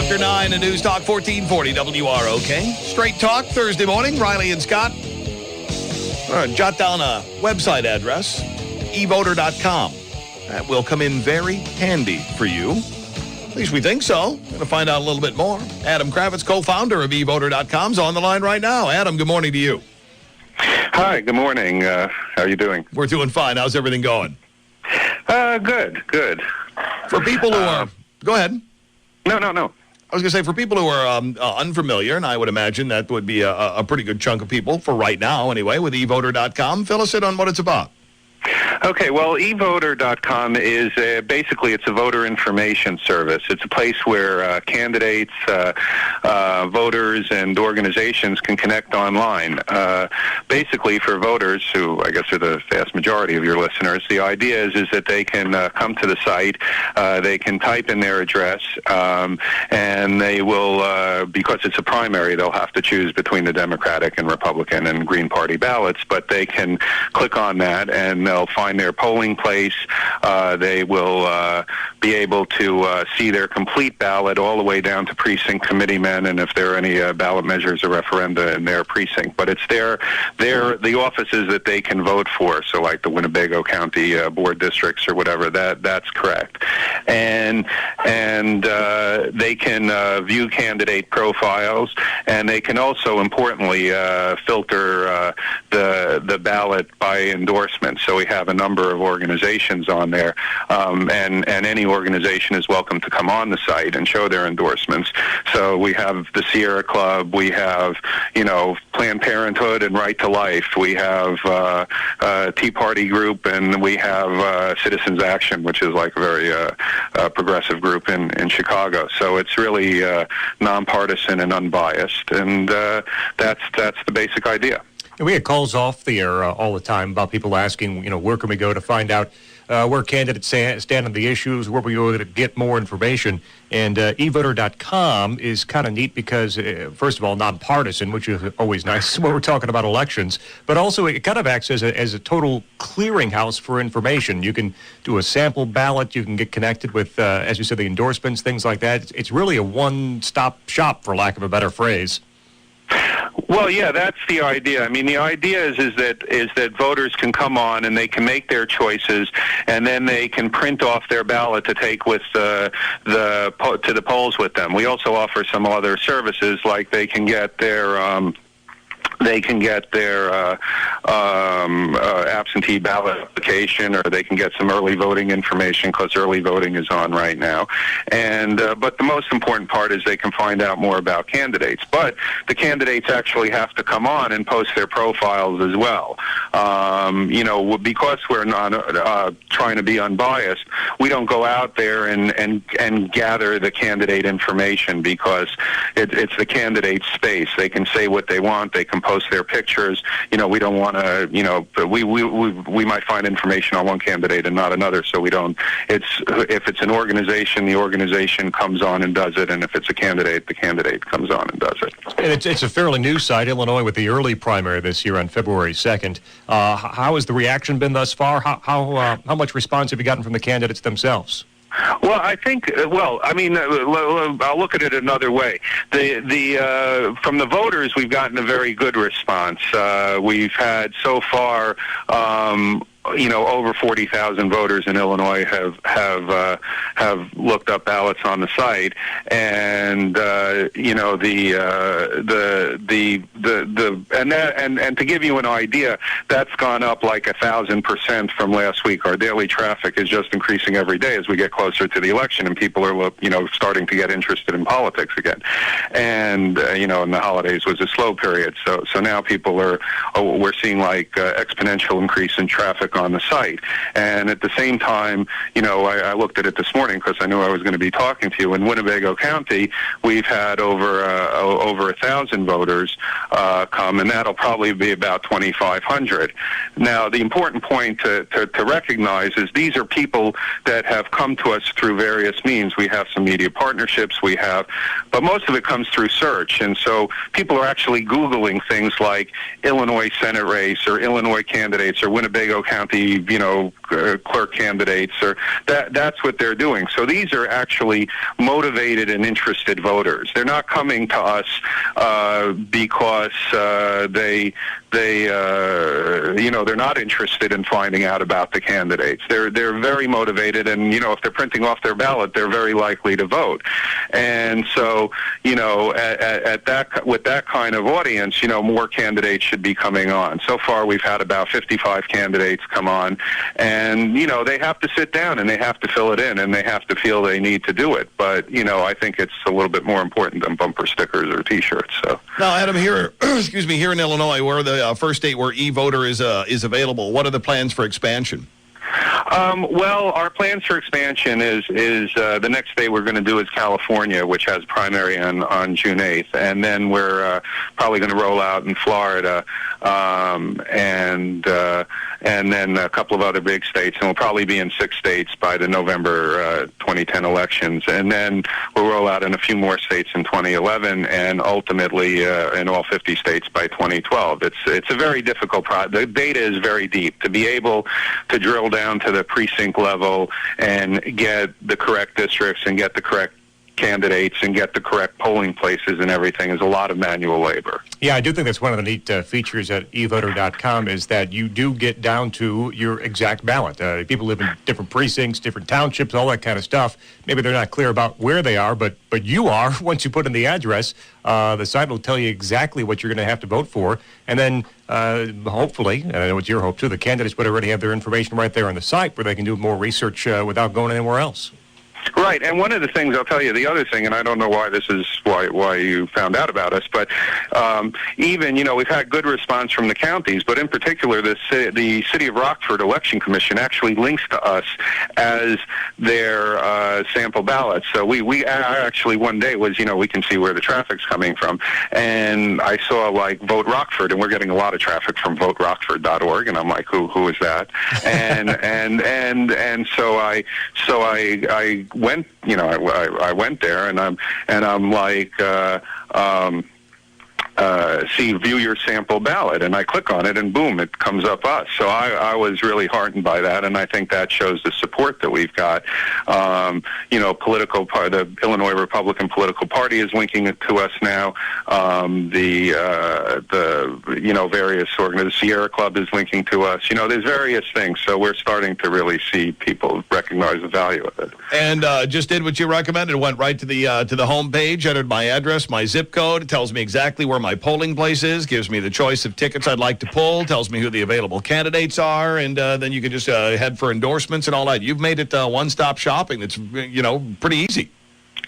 after 9 and News Talk 1440 WROK. Straight Talk, Thursday morning. Riley and Scott. Jot down a website address, eVoter.com. That will come in very handy for you. At least we think so. Going to find out a little bit more. Adam Kravitz, co-founder of eVoter.com, is on the line right now. Adam, good morning to you. Hi, good morning. How are you doing? We're doing fine. How's everything going? Good. For people who are... Go ahead. No. I was going to say, for people who are unfamiliar, and I would imagine that would be a pretty good chunk of people, for right now anyway, with eVoter.com, fill us in on what it's about. Okay, well, eVoter.com is basically it's a voter information service. It's a place where candidates, voters, and organizations can connect online. Basically, for voters, who I guess are the vast majority of your listeners, the idea is that they can come to the site, they can type in their address, and they will, because it's a primary, they'll have to choose between the Democratic and Republican and Green Party ballots, but they can click on that and they'll find their polling place. They will be able to see their complete ballot all the way down to precinct committeemen, and if there are any ballot measures or referenda in their precinct. But it's the offices that they can vote for. So like the Winnebago County board districts or whatever. That's correct. And they can view candidate profiles, and they can also importantly filter the ballot by endorsement. So we have a number of organizations on there, and any organization is welcome to come on the site and show their endorsements. So we have the Sierra Club, we have, Planned Parenthood and Right to Life, we have Tea Party Group, and we have Citizens Action, which is like a very progressive group in Chicago. So it's really nonpartisan and unbiased, and that's the basic idea. And we get calls off the air all the time about people asking, where can we go to find out where candidates stand on the issues, where we go to get more information. And eVoter.com is kind of neat because, first of all, nonpartisan, which is always nice when we're talking about elections, but also it kind of acts as a total clearinghouse for information. You can do a sample ballot. You can get connected with, as you said, the endorsements, things like that. It's really a one-stop shop, for lack of a better phrase. Well, yeah, that's the idea. I mean, the idea is that voters can come on and they can make their choices, and then they can print off their ballot to take with to the polls with them. We also offer some other services, like they can get their absentee ballot application, or they can get some early voting information because early voting is on right now. And but the most important part is they can find out more about candidates. But the candidates actually have to come on and post their profiles as well. Because we're not trying to be unbiased, we don't go out there and gather the candidate information, because it's the candidate's space. They can say what they want. They can post their pictures. We don't want to, we might find information on one candidate and not another, so we don't. If it's an organization, the organization comes on and does it, and if it's a candidate, the candidate comes on and does it. And it's a fairly new site, Illinois, with the early primary this year on February 2nd. How has the reaction been thus far? How much response have you gotten from the candidates themselves? Well, I think. I'll look at it another way. From the voters, we've gotten a very good response. We've had so far. Over 40,000 voters in Illinois have looked up ballots on the site, and and to give you an idea, that's gone up like 1,000% from last week. Our daily traffic is just increasing every day as we get closer to the election, and people are starting to get interested in politics again. And and the holidays was a slow period, so now people we're seeing like exponential increase in traffic on the site. And at the same time, I looked at it this morning because I knew I was going to be talking to you. In Winnebago County, we've had over 1,000 voters come, and that'll probably be about 2,500. Now, the important point to recognize is these are people that have come to us through various means. We have some media partnerships, but most of it comes through search. And so people are actually Googling things like Illinois Senate race or Illinois candidates or Winnebago County, clerk candidates, or that's what they're doing. So these are actually motivated and interested voters. They're not coming to us because they're not interested in finding out about the candidates. They're very motivated, and if they're printing off their ballot, they're very likely to vote. And so with that kind of audience, more candidates should be coming on. So far, we've had about 55 candidates come on, and they have to sit down and they have to fill it in, and they have to feel they need to do it. But I think it's a little bit more important than bumper stickers or T-shirts. So now, Adam, here, here in Illinois, where the first state where eVoter is available, what are the plans for expansion? Well, our plans for expansion is the next state we're going to do is California, which has primary on June 8th, and then we're probably going to roll out in Florida, and then a couple of other big states, and we'll probably be in 6 states by the November 2010 elections, and then we'll roll out in a few more states in 2011, and ultimately in all 50 states by 2012. It's a very difficult process. The data is very deep. To be able to drill down to the precinct level and get the correct districts and get the correct candidates and get the correct polling places and everything is a lot of manual labor. Yeah, I do think that's one of the neat features at eVoter.com is that you do get down to your exact ballot. People live in different precincts, different townships, all that kind of stuff. Maybe they're not clear about where they are, but you are. Once you put in the address, the site will tell you exactly what you're going to have to vote for. And then hopefully, and I know it's your hope too, the candidates would already have their information right there on the site where they can do more research without going anywhere else. Right, and one of the things I'll tell you, the other thing, and I don't know why this is why you found out about us, but even we've had good response from the counties, but in particular the City of Rockford Election Commission actually links to us as their sample ballots. So we actually one day was we can see where the traffic's coming from, and I saw like Vote Rockford, and we're getting a lot of traffic from VoteRockford.org, and I'm like, who is that? and so I went, I went there, and I'm like, view your sample ballot, and I click on it, and boom, it comes up us. So I was really heartened by that, and I think that shows the support that we've got. The Illinois Republican political party is linking it to us now. Various organizations, Sierra Club is linking to us. There's various things. So we're starting to really see people recognize the value of it. And just did what you recommended. Went right to the home page, entered my address, my zip code. It tells me exactly where my polling place is, gives me the choice of tickets I'd like to pull, tells me who the available candidates are, and then you can just head for endorsements and all that. You've made it one-stop shopping. It's pretty easy.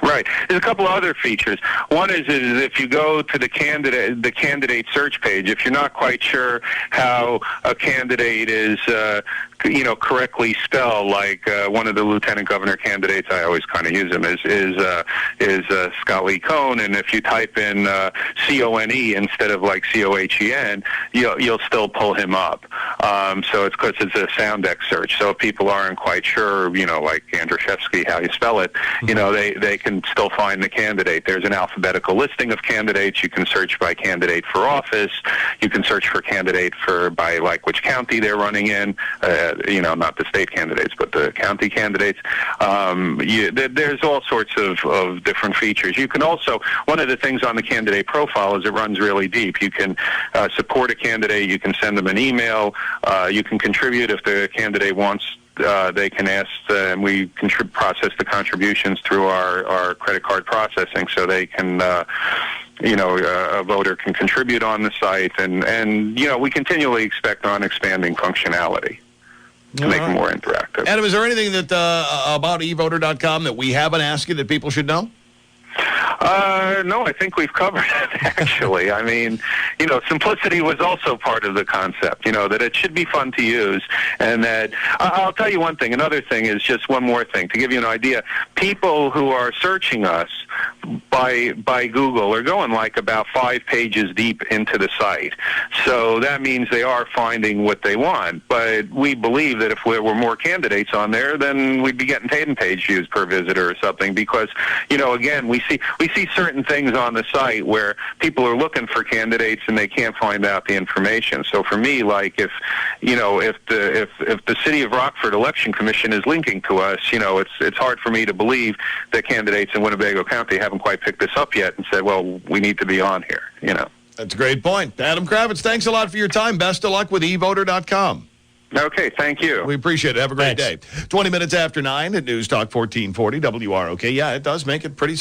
Right. There's a couple of other features. One is if you go to the candidate search page, if you're not quite sure how a candidate is correctly spelled, like one of the lieutenant governor candidates, I always kind of use him, is Scott Lee Cohn, and if you type in C-O-N-E instead of like C-O-H-E-N, you'll still pull him up. So it's because it's a sound X search. So if people aren't quite sure, like Andrzejewski, how you spell it, they can still find the candidate. There's an alphabetical listing of candidates. You can search by candidate for office. You can search for candidate by like which county they're running in. Not the state candidates, but the county candidates. There's all sorts of different features. You can also, one of the things on the candidate profile is it runs really deep. You can support a candidate. You can send them an email. You can contribute if the candidate wants. They can ask, and we process the contributions through our credit card processing, so they can. A voter can contribute on the site, and we continually expect on expanding functionality to make it more interactive. Adam, is there anything that about eVoter.com that we haven't asked you that people should know? No, I think we've covered it, actually. I mean, simplicity was also part of the concept, that it should be fun to use. And that, I'll tell you one thing. Another thing is just one more thing. To give you an idea, people who are searching us by Google are going like about 5 pages deep into the site. So that means they are finding what they want. But we believe that if there were more candidates on there, then we'd be getting paid page views per visitor or something, because, again, we see certain things on the site where people are looking for candidates and they can't find out the information. So for me, like if the City of Rockford Election Commission is linking to us, it's hard for me to believe that candidates in Winnebago County haven't quite picked this up yet and said, well, we need to be on here, That's a great point. Adam Kravitz, thanks a lot for your time. Best of luck with eVoter.com. Okay, thank you. We appreciate it. Have a great day. 20 minutes after 9 at News Talk 1440 WROK. Yeah, it does make it pretty simple.